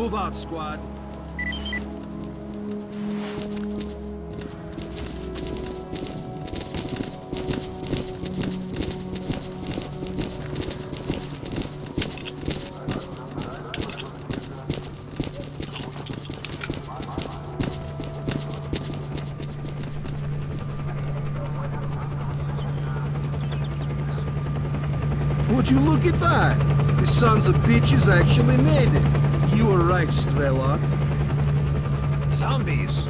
Move out, squad. Would you look at that? The sons of bitches actually made it. You were right, Strelok. Zombies!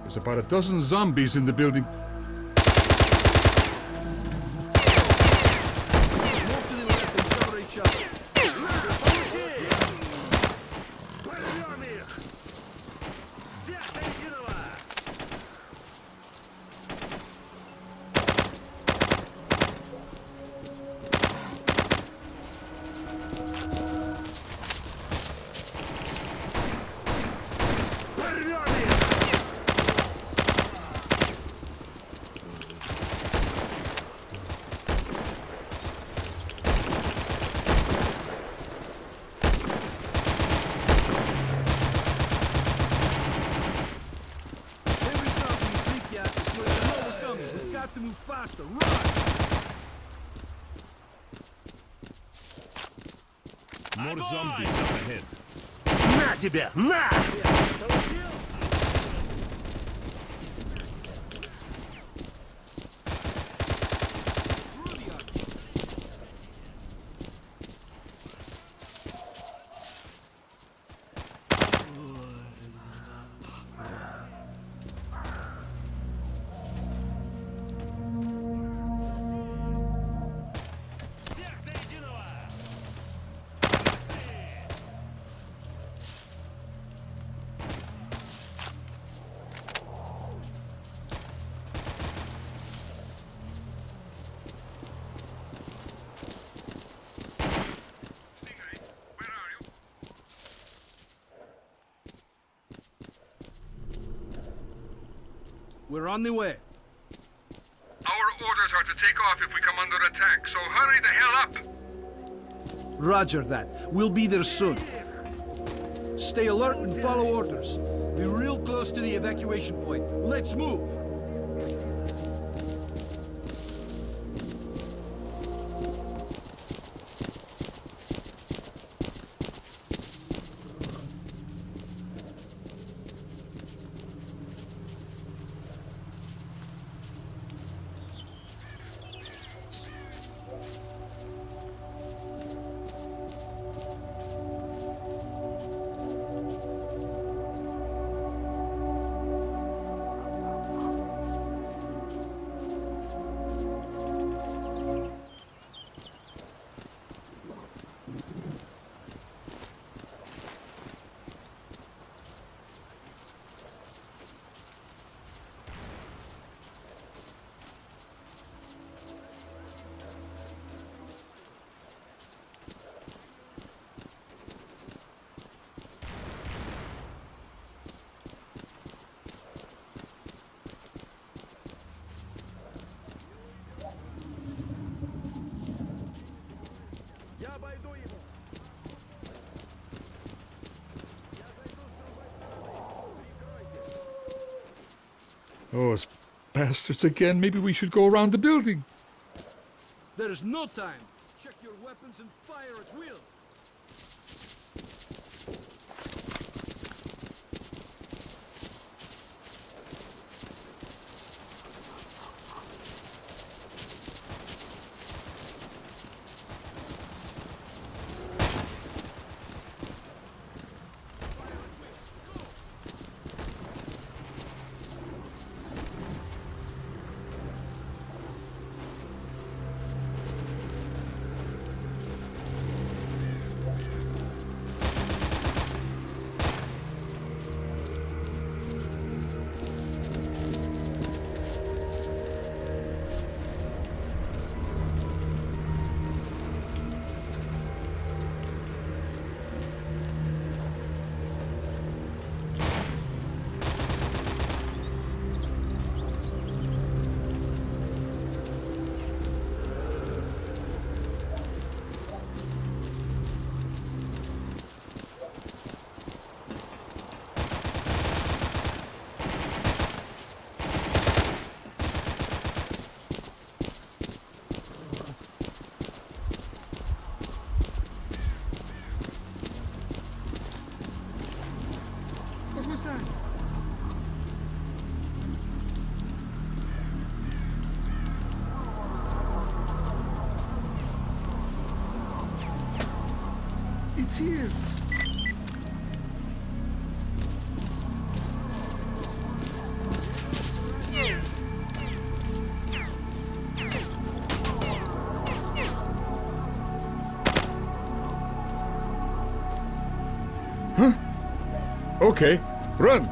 There's about a dozen zombies in the building. To move faster, run! More zombies up ahead. На тебя! На! We're on the way. Our orders are to take off if we come under attack, so hurry the hell up! Roger that. We'll be there soon. Stay alert and follow orders. We're real close to the evacuation point. Let's move! Oh, it's bastards again. Maybe we should go around the building. There is no time. Check your weapons and fire at will. It's here. Huh? Okay, run.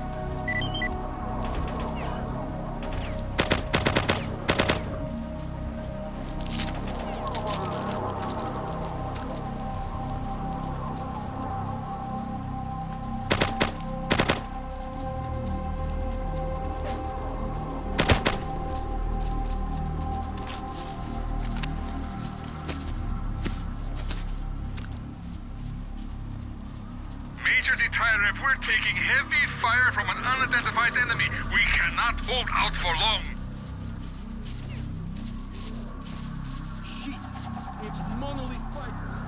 Major Detairev, we're taking heavy fire from an unidentified enemy. We cannot hold out for long. Shit! It's monolith fighters.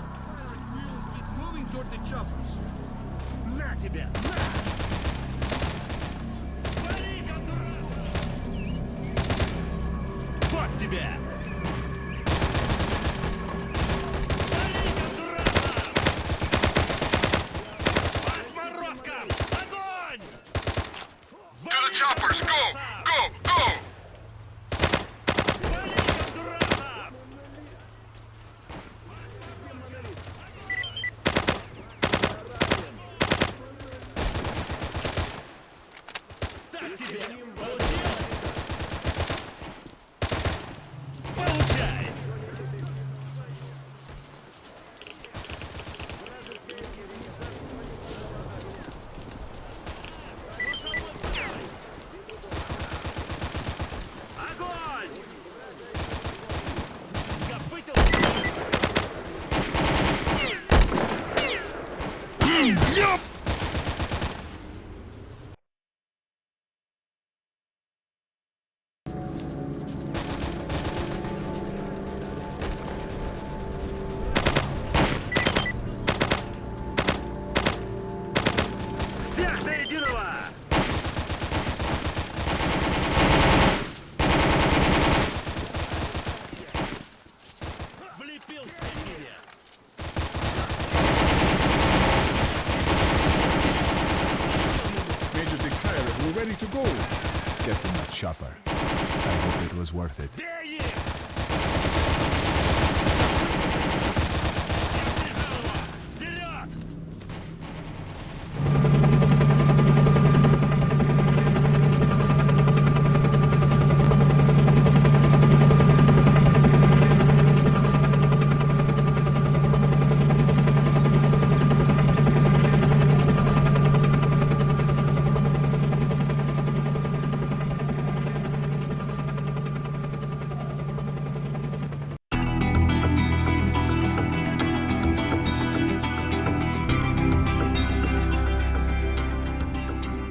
We'll keep moving toward the choppers. На тебя! На! Вали-ка, дурак! Вот тебя! Вали-ка, дурак! Отморозкам! Огонь! To the choppers, go! Go! Go! Вали-ка, дурак! Так тебе! Получил? Получай! Огонь! Скопытил! Вверх до единого! Влепился тебе! Major Detairev, we're ready to go. Get from that chopper. I hope it was worth it. Бей их! Я прижал его! Вперед!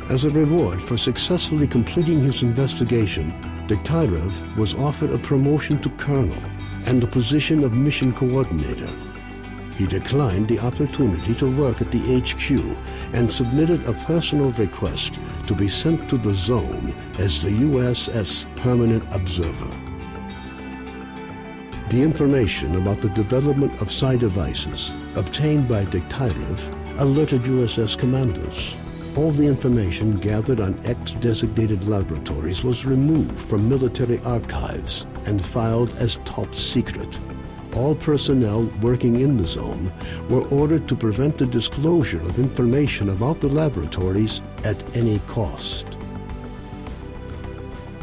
As a reward for successfully completing his investigation, Dektyrev was offered a promotion to colonel and the position of mission coordinator. He declined the opportunity to work at the HQ and submitted a personal request to be sent to the zone as the USS Permanent Observer. The information about the development of psi devices obtained by Dektyrev alerted USS commanders. All the information gathered on X-designated laboratories was removed from military archives and filed as top secret. All personnel working in the zone were ordered to prevent the disclosure of information about the laboratories at any cost.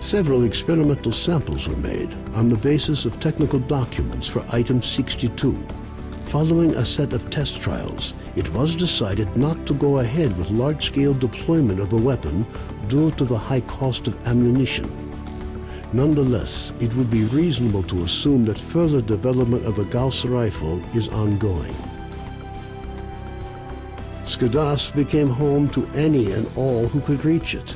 Several experimental samples were made on the basis of technical documents for Item 62. Following a set of test trials, it was decided not to go ahead with large-scale deployment of the weapon due to the high cost of ammunition. Nonetheless, it would be reasonable to assume that further development of the Gauss rifle is ongoing. Skadovsk became home to any and all who could reach it.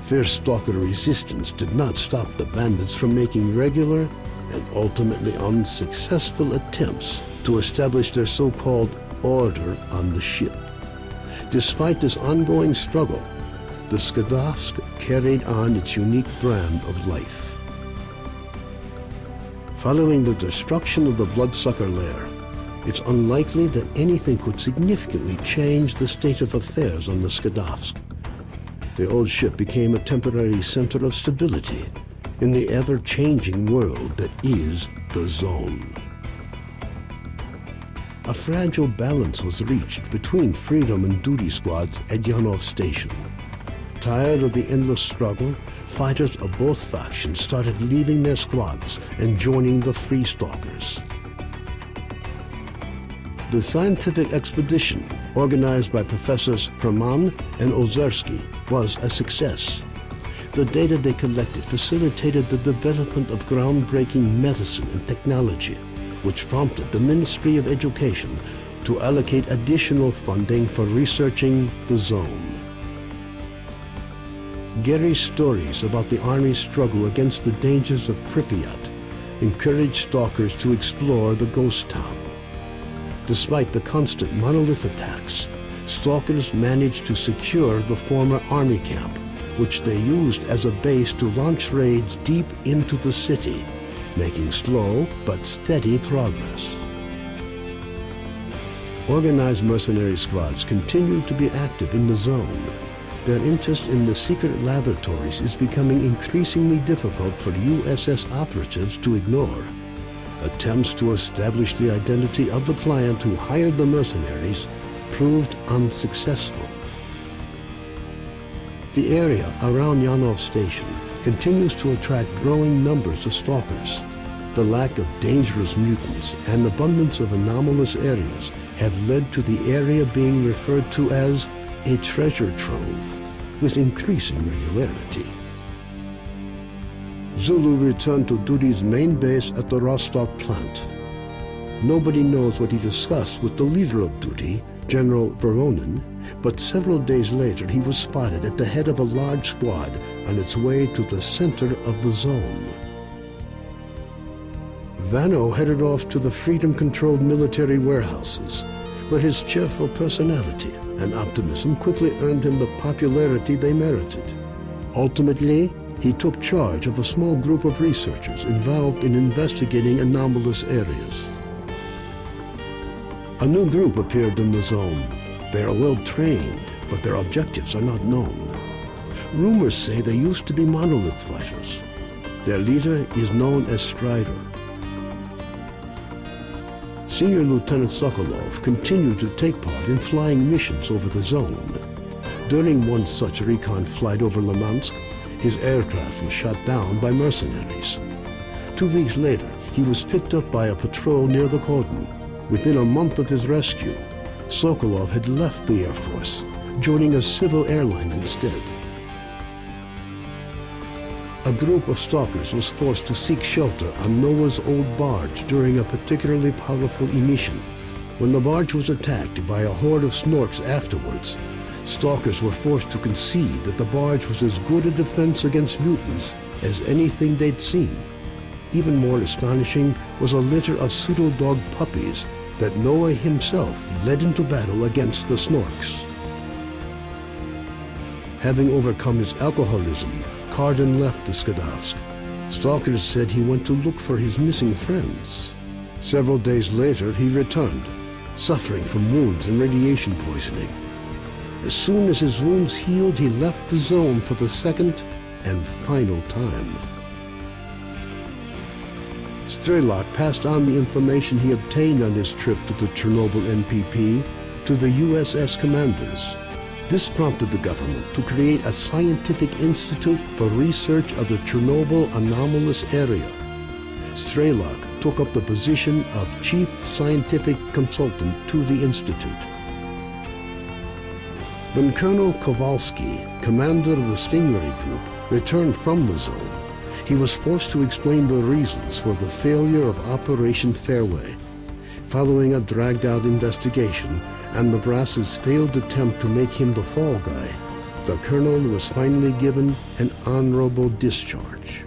Fierce stalker resistance did not stop the bandits from making regular and ultimately unsuccessful attempts to establish their so-called order on the ship. Despite this ongoing struggle, the Skadovsk carried on its unique brand of life. Following the destruction of the bloodsucker lair, it's unlikely that anything could significantly change the state of affairs on the Skadovsk. The old ship became a temporary center of stability in the ever-changing world that is the Zone. A fragile balance was reached between freedom and duty squads at Yanov Station. Tired of the endless struggle, fighters of both factions started leaving their squads and joining the Free Stalkers. The scientific expedition, organized by Professors Herman and Ozersky, was a success. The data they collected facilitated the development of groundbreaking medicine and technology, which prompted the Ministry of Education to allocate additional funding for researching the Zone. Gary's stories about the Army's struggle against the dangers of Pripyat encouraged stalkers to explore the ghost town. Despite the constant monolith attacks, stalkers managed to secure the former army camp, which they used as a base to launch raids deep into the city, making slow but steady progress. Organized mercenary squads continue to be active in the Zone. Their interest in the secret laboratories is becoming increasingly difficult for USS operatives to ignore. Attempts to establish the identity of the client who hired the mercenaries proved unsuccessful. The area around Yanov Station continues to attract growing numbers of stalkers. The lack of dangerous mutants and abundance of anomalous areas have led to the area being referred to as a treasure trove, with increasing regularity. Zulu returned to duty's main base at the Rostov plant. Nobody knows what he discussed with the leader of duty, General Voronin, but several days later he was spotted at the head of a large squad on its way to the center of the Zone. Vano headed off to the freedom-controlled military warehouses, where his cheerful personality and optimism quickly earned him the popularity they merited. Ultimately, he took charge of a small group of researchers involved in investigating anomalous areas. A new group appeared in the Zone. They are well trained, but their objectives are not known. Rumors say they used to be monolith fighters. Their leader is known as Strider. Senior Lieutenant Sokolov continued to take part in flying missions over the Zone. During one such recon flight over Limansk, his aircraft was shot down by mercenaries. 2 weeks later, he was picked up by a patrol near the cordon. Within a month of his rescue, Sokolov had left the Air Force, joining a civil airline instead. A group of stalkers was forced to seek shelter on Noah's old barge during a particularly powerful emission. When the barge was attacked by a horde of snorks afterwards, stalkers were forced to concede that the barge was as good a defense against mutants as anything they'd seen. Even more astonishing was a litter of pseudo-dog puppies that Noah himself led into battle against the snorks. Having overcome his alcoholism, Cardin left the Skadovsk. Stalkers said he went to look for his missing friends. Several days later, he returned, suffering from wounds and radiation poisoning. As soon as his wounds healed, he left the Zone for the second and final time. Strelok passed on the information he obtained on his trip to the Chernobyl NPP to the USS commanders. This prompted the government to create a scientific institute for research of the Chernobyl anomalous area. Strelok took up the position of chief scientific consultant to the institute. When Colonel Kowalski, commander of the Stingray Group, returned from the Zone, he was forced to explain the reasons for the failure of Operation Fairway. Following a dragged-out investigation and the brass's failed attempt to make him the fall guy, the colonel was finally given an honorable discharge.